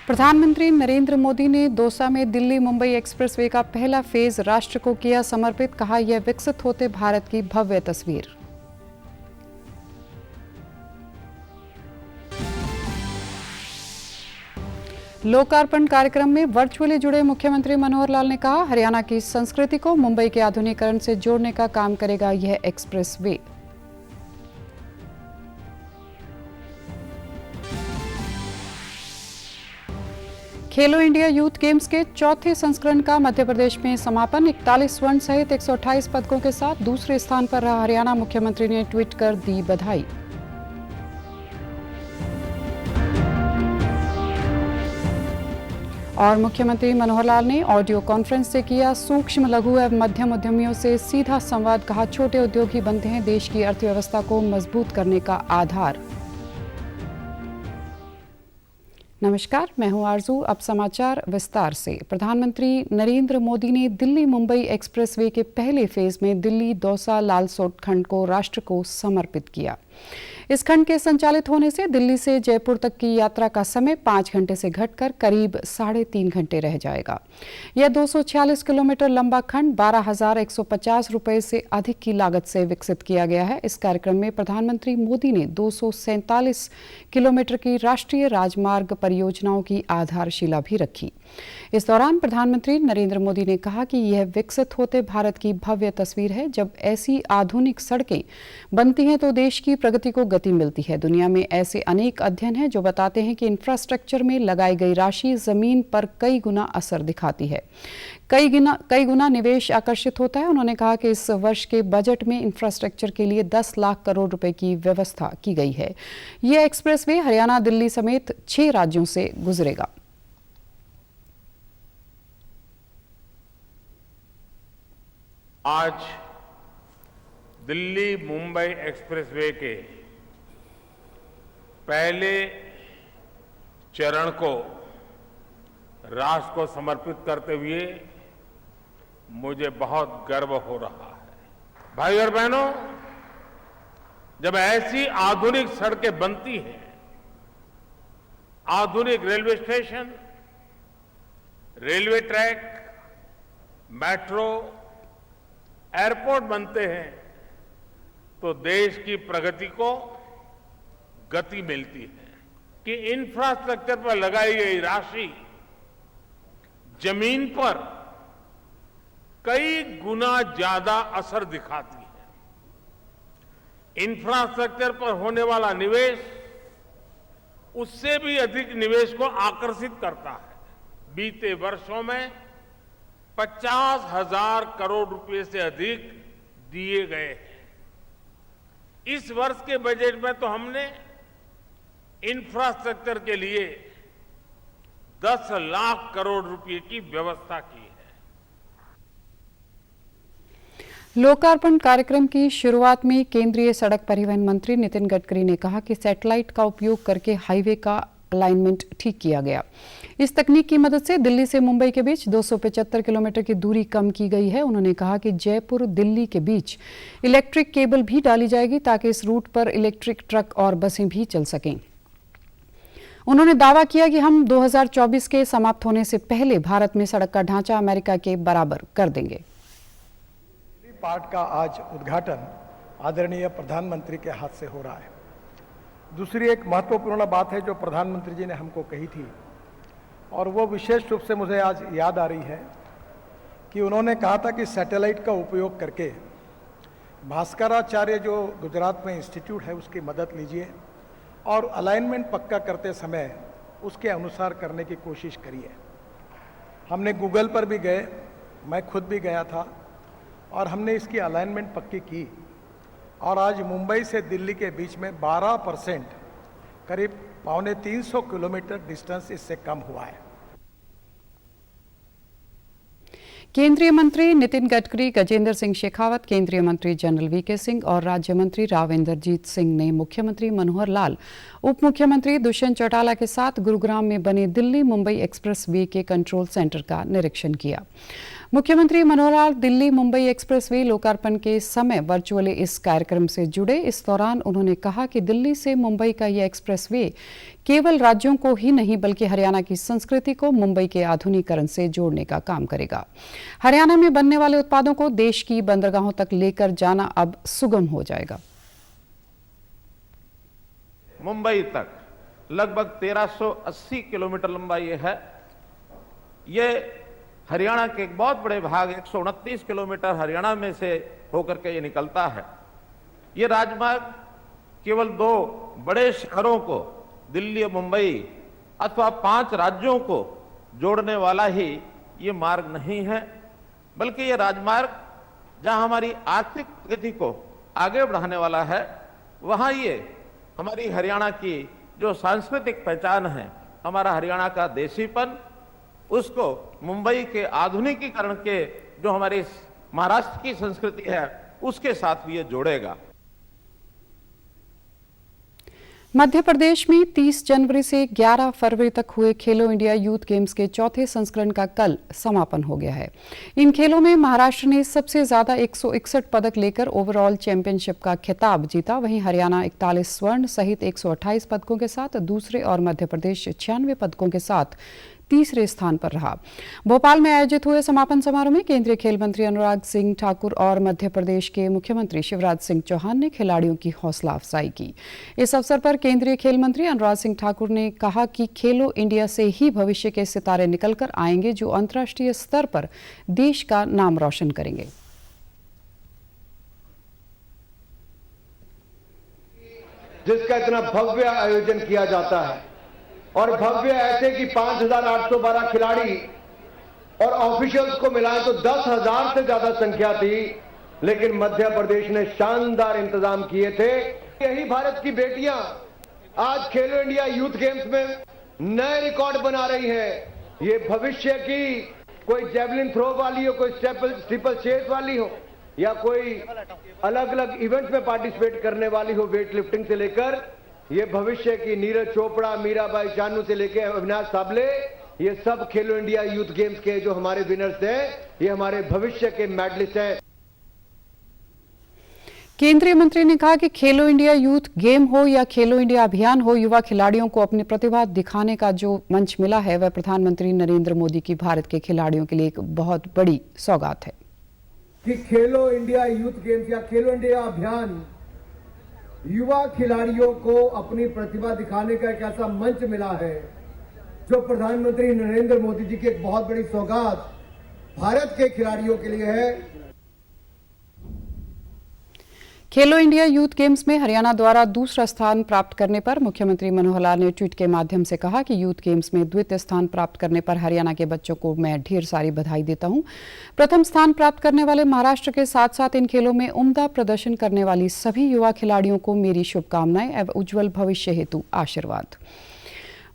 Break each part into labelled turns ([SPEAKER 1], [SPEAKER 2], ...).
[SPEAKER 1] प्रधानमंत्री नरेंद्र मोदी ने दौसा में दिल्ली मुंबई एक्सप्रेसवे का पहला फेज राष्ट्र को किया समर्पित। कहा, यह विकसित होते भारत की भव्य तस्वीर। लोकार्पण कार्यक्रम में वर्चुअली जुड़े मुख्यमंत्री मनोहर लाल ने कहा, हरियाणा की संस्कृति को मुंबई के आधुनिकीकरण से जोड़ने का काम करेगा यह एक्सप्रेसवे। खेलो इंडिया यूथ गेम्स के चौथे संस्करण का मध्य प्रदेश में समापन। 41 स्वर्ण सहित 128 पदकों के साथ दूसरे स्थान पर रहा हरियाणा। मुख्यमंत्री ने ट्वीट कर दी बधाई। और मुख्यमंत्री मनोहर लाल ने ऑडियो कॉन्फ्रेंस से किया सूक्ष्म लघु एवं मध्यम उद्यमियों से सीधा संवाद। कहा, छोटे उद्योग ही बनते हैं देश की अर्थव्यवस्था को मजबूत करने का आधार। नमस्कार, मैं हूं आरजू। अब समाचार विस्तार से। प्रधानमंत्री नरेंद्र मोदी ने दिल्ली मुंबई एक्सप्रेसवे के पहले फेज में दिल्ली दौसा लालसोट खंड को राष्ट्र को समर्पित किया। इस खंड के संचालित होने से दिल्ली से जयपुर तक की यात्रा का समय 5 घंटे से घटकर करीब 3.5 घंटे रह जाएगा। यह 246 किलोमीटर लंबा खंड 12,150 रुपए से अधिक की लागत से विकसित किया गया है। इस कार्यक्रम में प्रधानमंत्री मोदी ने 247 किलोमीटर की राष्ट्रीय राजमार्ग परियोजनाओं की आधारशिला भी रखी। इस दौरान प्रधानमंत्री नरेंद्र मोदी ने कहा कि यह विकसित होते भारत की भव्य तस्वीर है। जब ऐसी आधुनिक सड़कें बनती हैं तो देश की प्रगति को गति मिलती है। दुनिया में ऐसे अनेक अध्ययन हैं जो बताते हैं कि इंफ्रास्ट्रक्चर में लगाई गई राशि जमीन पर कई गुना असर दिखाती है, कई गुना निवेश आकर्षित होता है। उन्होंने कहा कि इस वर्ष के बजट में इंफ्रास्ट्रक्चर के लिए 10 लाख करोड़ रुपए की व्यवस्था की गई है। यह एक्सप्रेसवे हरियाणा, दिल्ली समेत 6 राज्यों से गुजरेगा।
[SPEAKER 2] आज दिल्ली मुंबई एक्सप्रेसवे के पहले चरण को राष्ट्र को समर्पित करते हुए मुझे बहुत गर्व हो रहा है। भाई और बहनों, जब ऐसी आधुनिक सड़कें बनती हैं, आधुनिक railway station, railway track, metro, airport बनते हैं तो देश की प्रगति को गति मिलती है कि इंफ्रास्ट्रक्चर पर लगाई गई राशि जमीन पर कई गुना ज्यादा असर दिखाती है। इंफ्रास्ट्रक्चर पर होने वाला निवेश उससे भी अधिक निवेश को आकर्षित करता है। बीते वर्षों में 50,000 करोड़ रुपए से अधिक दिए गए हैं। इस वर्ष के बजट में तो हमने इंफ्रास्ट्रक्चर के लिए 10 लाख करोड़ रुपए की व्यवस्था की है।
[SPEAKER 1] लोकार्पण कार्यक्रम की शुरुआत में केंद्रीय सड़क परिवहन मंत्री नितिन गडकरी ने कहा कि सैटेलाइट का उपयोग करके हाईवे का अलाइनमेंट ठीक किया गया। इस तकनीक की मदद से दिल्ली से मुंबई के बीच 275 किलोमीटर की दूरी कम की गई है। उन्होंने कहा कि जयपुर दिल्ली के बीच इलेक्ट्रिक केबल भी डाली जाएगी ताकि इस रूट पर इलेक्ट्रिक ट्रक और बसें भी चल सकें। उन्होंने दावा किया कि हम 2024 के समाप्त होने से पहले भारत में सड़क का ढांचा अमेरिका के बराबर कर देंगे।
[SPEAKER 3] पार्ट का आज उद्घाटन आदरणीय प्रधानमंत्री के हाथ से हो रहा है। दूसरी एक महत्वपूर्ण बात है जो प्रधानमंत्री जी ने हमको कही थी और वो विशेष रूप से मुझे आज याद आ रही है कि उन्होंने कहा था कि सैटेलाइट का उपयोग करके भास्कराचार्य जो गुजरात में इंस्टीट्यूट है उसकी मदद लीजिए और अलाइनमेंट पक्का करते समय उसके अनुसार करने की कोशिश करिए। हमने गूगल पर भी गए, मैं खुद भी गया था और हमने इसकी अलाइनमेंट पक्की की और आज मुंबई से दिल्ली के बीच में 12% करीब 250 किलोमीटर डिस्टेंस इससे कम हुआ है।
[SPEAKER 1] केंद्रीय मंत्री नितिन गडकरी, गजेंद्र सिंह शेखावत, केंद्रीय मंत्री जनरल वीके सिंह और राज्य मंत्री राव इंद्रजीत सिंह ने मुख्यमंत्री मनोहर लाल, उप मुख्यमंत्री दुष्यंत चौटाला के साथ गुरुग्राम में बने दिल्ली मुंबई एक्सप्रेसवे के कंट्रोल सेंटर का निरीक्षण किया। मुख्यमंत्री मनोहर लाल दिल्ली मुंबई एक्सप्रेसवे लोकार्पण के समय वर्चुअली इस कार्यक्रम से जुड़े। इस दौरान उन्होंने कहा कि दिल्ली से मुंबई का यह एक्सप्रेसवे केवल राज्यों को ही नहीं बल्कि हरियाणा की संस्कृति को मुंबई के आधुनिकीकरण से जोड़ने का काम करेगा। हरियाणा में बनने वाले उत्पादों को देश की बंदरगाहों तक लेकर जाना अब सुगम हो जाएगा।
[SPEAKER 4] मुंबई तक लगभग 1380 किलोमीटर लंबा ये है। ये हरियाणा के एक बहुत बड़े भाग 129 किलोमीटर हरियाणा में से होकर के ये निकलता है। ये राजमार्ग केवल 2 बड़े शहरों को दिल्ली और मुंबई अथवा 5 राज्यों को जोड़ने वाला ही ये मार्ग नहीं है, बल्कि ये राजमार्ग जहां हमारी आर्थिक प्रगति को आगे बढ़ाने वाला है, वहां ये हमारी हरियाणा की जो सांस्कृतिक पहचान है, हमारा हरियाणा का देसीपन, उसको मुंबई के आधुनिकीकरण के जो हमारी महाराष्ट्र की संस्कृति है उसके साथ भी ये जोड़ेगा।
[SPEAKER 1] मध्य प्रदेश में 30 जनवरी से 11 फरवरी तक हुए खेलो इंडिया यूथ गेम्स के चौथे संस्करण का कल समापन हो गया है। इन खेलों में महाराष्ट्र ने सबसे ज्यादा 161 पदक लेकर ओवरऑल चैंपियनशिप का खिताब जीता। वहीं हरियाणा 41 स्वर्ण सहित 128 पदकों के साथ दूसरे और मध्य प्रदेश 96 पदकों के साथ तीसरे स्थान पर रहा। भोपाल में आयोजित हुए समापन समारोह में केंद्रीय खेल मंत्री अनुराग सिंह ठाकुर और मध्य प्रदेश के मुख्यमंत्री शिवराज सिंह चौहान ने खिलाड़ियों की हौसला अफजाई की। इस अवसर पर केंद्रीय खेल मंत्री अनुराग सिंह ठाकुर ने कहा कि खेलो इंडिया से ही भविष्य के सितारे निकलकर आएंगे जो अंतर्राष्ट्रीय स्तर पर देश का नाम रोशन करेंगे।
[SPEAKER 5] जिसका इतना भव्य आयोजन किया जाता है और भव्य ऐसे कि 5,812 खिलाड़ी और ऑफिशियल्स को मिलाएं तो 10,000 से ज्यादा संख्या थी, लेकिन मध्य प्रदेश ने शानदार इंतजाम किए थे। यही भारत की बेटियां आज खेलो इंडिया यूथ गेम्स में नए रिकॉर्ड बना रही हैं। ये भविष्य की कोई जेवलिन थ्रो वाली हो, कोई स्टीपल चेस वाली हो या कोई अलग अलग इवेंट्स में पार्टिसिपेट करने वाली हो, वेट लिफ्टिंग से लेकर ये भविष्य की नीरज चोपड़ा, मीराबाई चानू से लेकर अविनाश साबले, ये सब खेलो इंडिया यूथ गेम्स के जो हमारे विनर्स हैं, ये हमारे भविष्य के मेडलिस्ट हैं।
[SPEAKER 1] केंद्रीय मंत्री ने कहा कि खेलो इंडिया यूथ गेम हो या खेलो इंडिया अभियान हो, युवा खिलाड़ियों को अपनी प्रतिभा दिखाने का जो मंच मिला है वह प्रधानमंत्री नरेंद्र मोदी की भारत के खिलाड़ियों के लिए एक बहुत बड़ी सौगात है।
[SPEAKER 6] कि खेलो इंडिया यूथ गेम्स या खेलो इंडिया अभियान युवा खिलाड़ियों को अपनी प्रतिभा दिखाने का एक ऐसा मंच मिला है जो प्रधानमंत्री नरेंद्र मोदी जी की एक बहुत बड़ी सौगात भारत के खिलाड़ियों के लिए है।
[SPEAKER 1] खेलो इंडिया यूथ गेम्स में हरियाणा द्वारा दूसरा स्थान प्राप्त करने पर मुख्यमंत्री मनोहर लाल ने ट्वीट के माध्यम से कहा कि यूथ गेम्स में द्वितीय स्थान प्राप्त करने पर हरियाणा के बच्चों को मैं ढेर सारी बधाई देता हूं। प्रथम स्थान प्राप्त करने वाले महाराष्ट्र के साथ साथ इन खेलों में उम्दा प्रदर्शन करने वाली सभी युवा खिलाड़ियों को मेरी शुभकामनाएं एवं उज्जवल भविष्य हेतु आशीर्वाद।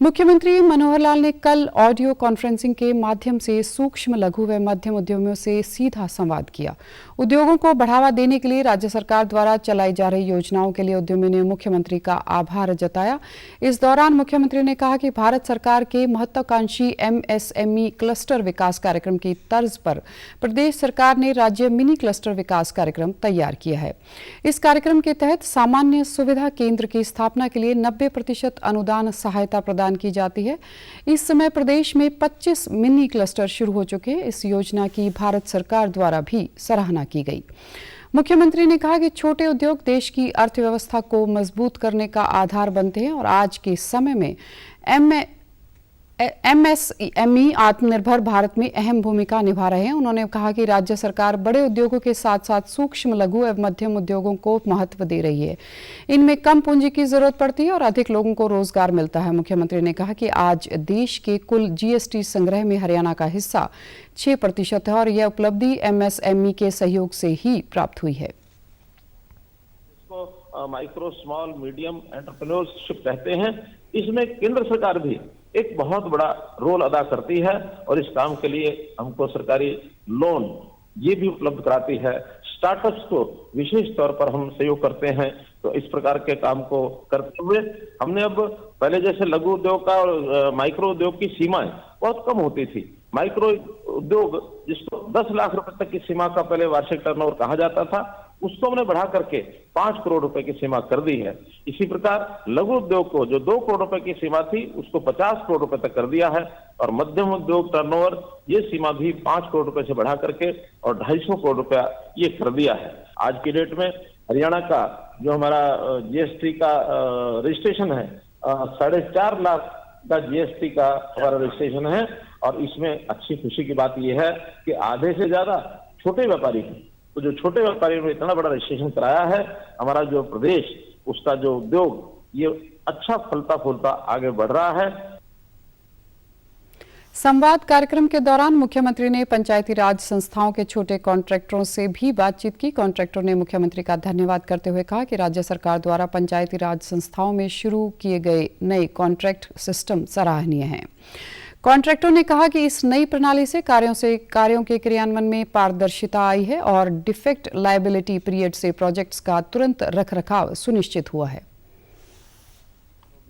[SPEAKER 1] मुख्यमंत्री मनोहर लाल ने कल ऑडियो कॉन्फ्रेंसिंग के माध्यम से सूक्ष्म लघु व मध्यम उद्यमियों से सीधा संवाद किया। उद्योगों को बढ़ावा देने के लिए राज्य सरकार द्वारा चलाई जा रही योजनाओं के लिए उद्यमियों ने मुख्यमंत्री का आभार जताया। इस दौरान मुख्यमंत्री ने कहा कि भारत सरकार के महत्वाकांक्षी MSME क्लस्टर विकास कार्यक्रम की तर्ज पर प्रदेश सरकार ने राज्य मिनी क्लस्टर विकास कार्यक्रम तैयार किया है। इस कार्यक्रम के तहत सामान्य सुविधा केंद्र की स्थापना के लिए 90% अनुदान सहायता प्रदान की जाती है। इस समय प्रदेश में 25 मिनी क्लस्टर शुरू हो चुके हैं। इस योजना की भारत सरकार द्वारा भी सराहना की गई। मुख्यमंत्री ने कहा कि छोटे उद्योग देश की अर्थव्यवस्था को मजबूत करने का आधार बनते हैं और आज के समय में MSME आत्मनिर्भर भारत में अहम भूमिका निभा रहे हैं। उन्होंने कहा कि राज्य सरकार बड़े उद्योगों के साथ साथ सूक्ष्म लघु एवं मध्यम उद्योगों को महत्व दे रही है। इनमें कम पूंजी की जरूरत पड़ती है और अधिक लोगों को रोजगार मिलता है। मुख्यमंत्री ने कहा कि आज देश के कुल GST संग्रह में हरियाणा का हिस्सा 6% है और यह उपलब्धि MSME के सहयोग से ही प्राप्त हुई है।
[SPEAKER 4] इसको माइक्रो स्मॉल मीडियम एंटरप्रेन्योरशिप कहते हैं। इसमें केंद्र सरकार भी एक बहुत बड़ा रोल अदा करती है और इस काम के लिए हमको सरकारी लोन ये भी उपलब्ध कराती है। स्टार्टअप्स को विशेष तौर पर हम सहयोग करते हैं। तो इस प्रकार के काम को करते हुए हमने अब पहले जैसे लघु उद्योग का और माइक्रो उद्योग की सीमाएं बहुत कम होती थी, माइक्रो उद्योग जिसको 10 लाख रुपए तक की सीमा का पहले वार्षिक टर्नओवर कहा जाता था, उसको हमने बढ़ा करके 5 करोड़ रुपए की सीमा कर दी है। इसी प्रकार लघु उद्योग को जो 2 करोड़ रुपए की सीमा थी उसको 50 करोड़ रुपए तक कर दिया है, और मध्यम उद्योग टर्नओवर ये सीमा भी 5 करोड़ रुपए से बढ़ा करके और 250 करोड़ रुपया ये कर दिया है। आज की डेट में हरियाणा का जो हमारा जीएसटी का रजिस्ट्रेशन है 4.5 लाख का जीएसटी का हमारा रजिस्ट्रेशन है, और इसमें अच्छी खुशी की बात यह है कि आधे से ज्यादा छोटे व्यापारी हैं। तो जो छोटे व्यापारियों ने इतना बड़ा रजिस्ट्रेशन कराया है, हमारा जो प्रदेश उसका जो उद्योग ये अच्छा फलता फूलता आगे बढ़ रहा है।
[SPEAKER 1] संवाद कार्यक्रम के दौरान मुख्यमंत्री ने पंचायती राज संस्थाओं के छोटे कॉन्ट्रैक्टरों से भी बातचीत की। कॉन्ट्रैक्टरों ने मुख्यमंत्री का धन्यवाद करते हुए कहा कि राज्य सरकार द्वारा पंचायती राज संस्थाओं में शुरू किए गए नए कॉन्ट्रैक्ट सिस्टम सराहनीय हैं। कॉन्ट्रैक्टरों ने कहा कि इस नई प्रणाली से कार्यों के क्रियान्वयन में पारदर्शिता आई है और डिफेक्ट लायबिलिटी पीरियड से प्रोजेक्ट्स का तुरंत रखरखाव सुनिश्चित हुआ है।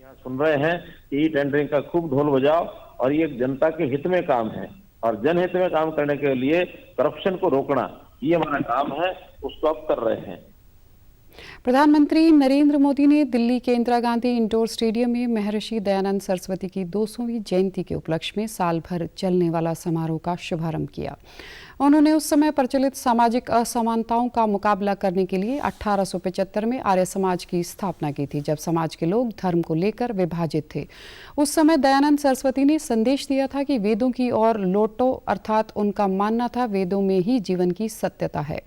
[SPEAKER 4] यहाँ सुन रहे हैं कि टेंडरिंग का खूब ढोल बजाओ, और ये जनता के हित में काम है, और जनहित में काम करने के लिए करप्शन को रोकना ये हमारा काम है, उसको अब कर रहे हैं।
[SPEAKER 1] प्रधानमंत्री नरेंद्र मोदी ने दिल्ली के इंदिरा गांधी इंडोर स्टेडियम में महर्षि दयानंद सरस्वती की 200वीं जयंती के उपलक्ष्य में साल भर चलने वाला समारोह का शुभारंभ किया। उन्होंने उस समय प्रचलित सामाजिक असमानताओं का मुकाबला करने के लिए 1875 में आर्य समाज की स्थापना की थी, जब समाज के लोग धर्म को लेकर विभाजित थे। उस समय दयानंद सरस्वती ने संदेश दिया था कि वेदों की ओर लौटो, अर्थात उनका मानना था वेदों में ही जीवन की सत्यता है।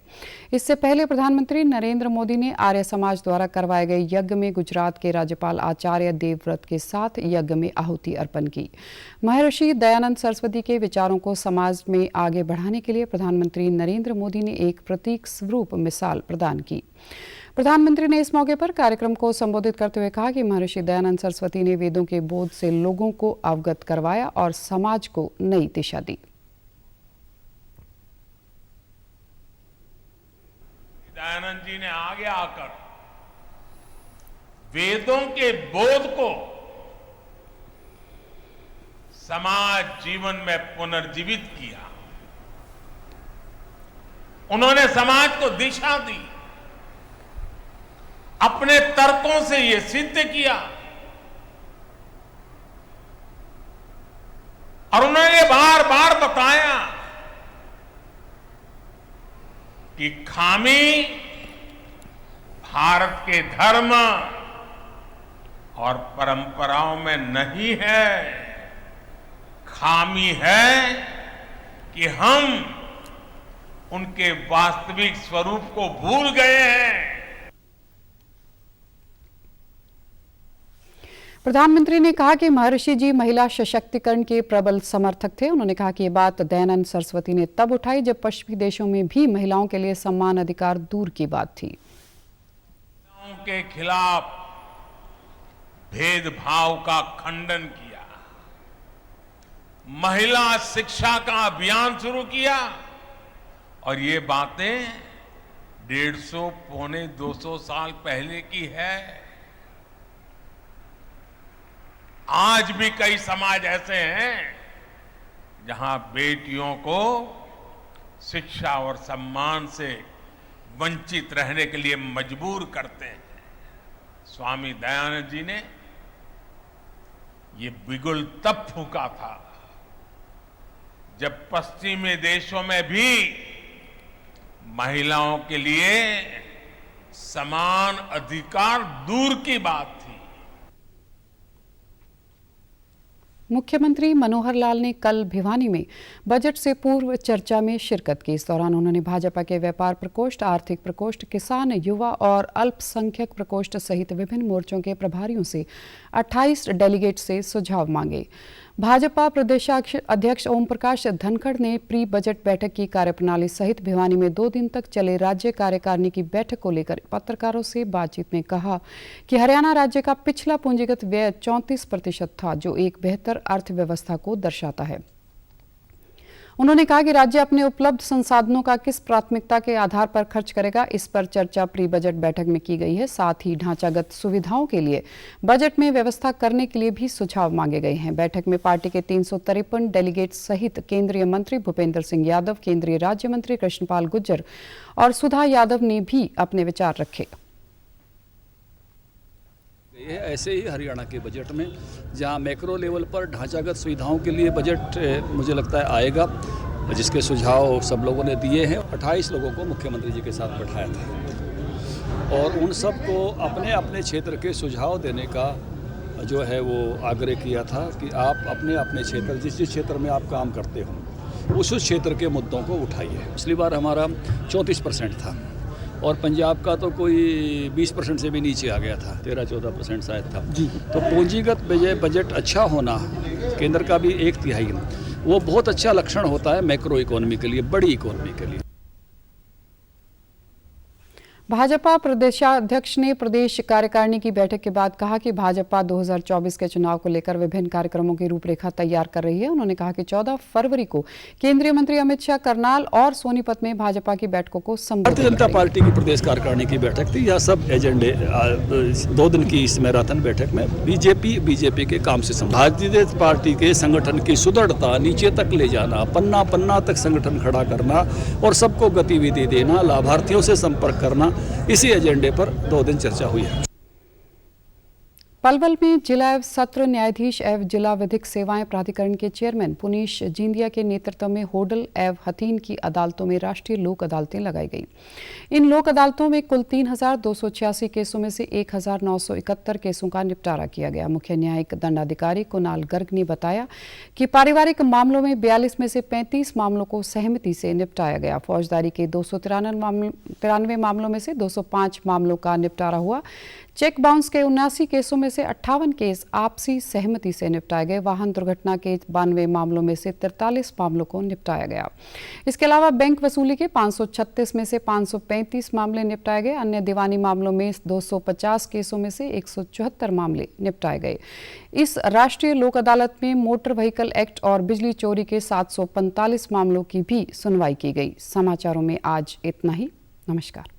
[SPEAKER 1] इससे पहले प्रधानमंत्री नरेंद्र मोदी ने आर्य समाज द्वारा करवाए गए यज्ञ में गुजरात के राज्यपाल आचार्य देवव्रत के साथ यज्ञ में आहुति अर्पण की। महर्षि दयानंद सरस्वती के विचारों को समाज में आगे बढ़ाने के लिए प्रधानमंत्री नरेंद्र मोदी ने एक प्रतीक स्वरूप मिसाल प्रदान की। प्रधानमंत्री ने इस मौके पर कार्यक्रम को संबोधित करते हुए कहा कि महर्षि दयानंद सरस्वती ने वेदों के बोध से लोगों को अवगत करवाया और समाज को नई दिशा दी।
[SPEAKER 2] दयानंद जी ने आगे आकर वेदों के बोध को समाज जीवन में पुनर्जीवित किया। उन्होंने समाज को दिशा दी, अपने तर्कों से यह सिद्ध किया, और उन्होंने बार बार बताया कि खामी भारत के धर्म और परंपराओं में नहीं है, खामी है कि हम उनके वास्तविक स्वरूप को भूल गए हैं।
[SPEAKER 1] प्रधानमंत्री ने कहा कि महर्षि जी महिला सशक्तिकरण के प्रबल समर्थक थे। उन्होंने कहा कि ये बात दयानंद सरस्वती ने तब उठाई जब पश्चिमी देशों में भी महिलाओं के लिए समान अधिकार दूर की बात थी।
[SPEAKER 2] महिलाओं के खिलाफ भेदभाव का खंडन किया, महिला शिक्षा का अभियान शुरू किया, और ये बातें 150 पौने 200 साल पहले की है। आज भी कई समाज ऐसे हैं जहां बेटियों को शिक्षा और सम्मान से वंचित रहने के लिए मजबूर करते हैं। स्वामी दयानंद जी ने ये बिगुल तब फूंका था जब पश्चिमी देशों में भी महिलाओं के लिए समान अधिकार दूर की बात थी।
[SPEAKER 1] मुख्यमंत्री मनोहर लाल ने कल भिवानी में बजट से पूर्व चर्चा में शिरकत की। इस दौरान उन्होंने भाजपा के व्यापार प्रकोष्ठ, आर्थिक प्रकोष्ठ, किसान, युवा और अल्पसंख्यक प्रकोष्ठ सहित विभिन्न मोर्चों के प्रभारियों से 28 डेलीगेट से सुझाव मांगे। भाजपा प्रदेशाध्यक्ष ओम प्रकाश धनखड़ ने प्री बजट बैठक की कार्यप्रणाली सहित भिवानी में 2 दिन तक चले राज्य कार्यकारिणी की बैठक को लेकर पत्रकारों से बातचीत में कहा कि हरियाणा राज्य का पिछला पूंजीगत व्यय 34% था, जो एक बेहतर अर्थव्यवस्था को दर्शाता है। उन्होंने कहा कि राज्य अपने उपलब्ध संसाधनों का किस प्राथमिकता के आधार पर खर्च करेगा, इस पर चर्चा प्री बजट बैठक में की गई है। साथ ही ढांचागत सुविधाओं के लिए बजट में व्यवस्था करने के लिए भी सुझाव मांगे गए हैं। बैठक में पार्टी के 353 डेलीगेट सहित केंद्रीय मंत्री भूपेंद्र सिंह यादव, केंद्रीय राज्य मंत्री कृष्णपाल गुर्जर और सुधा यादव ने भी अपने विचार रखे।
[SPEAKER 7] ऐसे ही हरियाणा के बजट में जहां मैक्रो लेवल पर ढांचागत सुविधाओं के लिए बजट मुझे लगता है आएगा, जिसके सुझाव सब लोगों ने दिए हैं। 28 लोगों को मुख्यमंत्री जी के साथ बैठाया था और उन सब को अपने अपने क्षेत्र के सुझाव देने का जो है वो आग्रह किया था कि आप अपने अपने क्षेत्र, जिस जिस क्षेत्र में आप काम करते हो उस क्षेत्र के मुद्दों को उठाइए। पिछली बार हमारा 34% था और पंजाब का तो कोई 20% से भी नीचे आ गया था, 13-14% शायद था जी। तो पूंजीगत बजट अच्छा होना, केंद्र का भी 1/3, वो बहुत अच्छा लक्षण होता है मैक्रो इकोनॉमी के लिए, बड़ी इकोनॉमी के लिए।
[SPEAKER 1] भाजपा प्रदेशाध्यक्ष ने प्रदेश कार्यकारिणी की बैठक के बाद कहा कि भाजपा 2024 के चुनाव को लेकर विभिन्न कार्यक्रमों की रूपरेखा तैयार कर रही है। उन्होंने कहा कि 14 फरवरी को केंद्रीय मंत्री अमित शाह करनाल और सोनीपत में भाजपा की बैठकों को संबोधित
[SPEAKER 7] भारतीय जनता पार्टी की प्रदेश कार्यकारिणी की बैठक थी। यह सब एजेंडे 2 दिन की इस मैराथन बैठक में बीजेपी के काम से भारतीय जनता पार्टी के संगठन की सुदृढ़ता नीचे तक ले जाना, पन्ना पन्ना तक संगठन खड़ा करना और सबको गतिविधि देना, लाभार्थियों से संपर्क करना, इसी एजेंडे पर 2 दिन चर्चा हुई है।
[SPEAKER 1] पलवल में जिला एवं सत्र न्यायाधीश एवं जिला विधिक सेवाएं प्राधिकरण के चेयरमैन पुनीश जिंदिया के नेतृत्व में होडल एवं हथीन की अदालतों में राष्ट्रीय लोक अदालतें लगाई गई। इन लोक अदालतों में कुल 3,286 केसों में से 1,971 केसों का निपटारा किया गया। मुख्य न्यायिक दंडाधिकारी कुणाल गर्ग ने बताया कि पारिवारिक मामलों में 42 में से 35 मामलों को सहमति से निपटाया गया। फौजदारी के 293 मामलों में से 205 मामलों का निपटारा हुआ। चेक बाउंस के 79 केसों में से 58 केस आपसी सहमति से निपटाए गए। वाहन दुर्घटना के 92 मामलों में से 43 मामलों को निपटाया गया। इसके अलावा बैंक वसूली के 536 में से 535 मामले निपटाए गए। अन्य दीवानी मामलों में 250 केसों में से 174 मामले निपटाए गए। इस राष्ट्रीय लोक अदालत में मोटर व्हीकल एक्ट और बिजली चोरी के 745 मामलों की भी सुनवाई की गई। समाचारों में आज इतना ही। नमस्कार।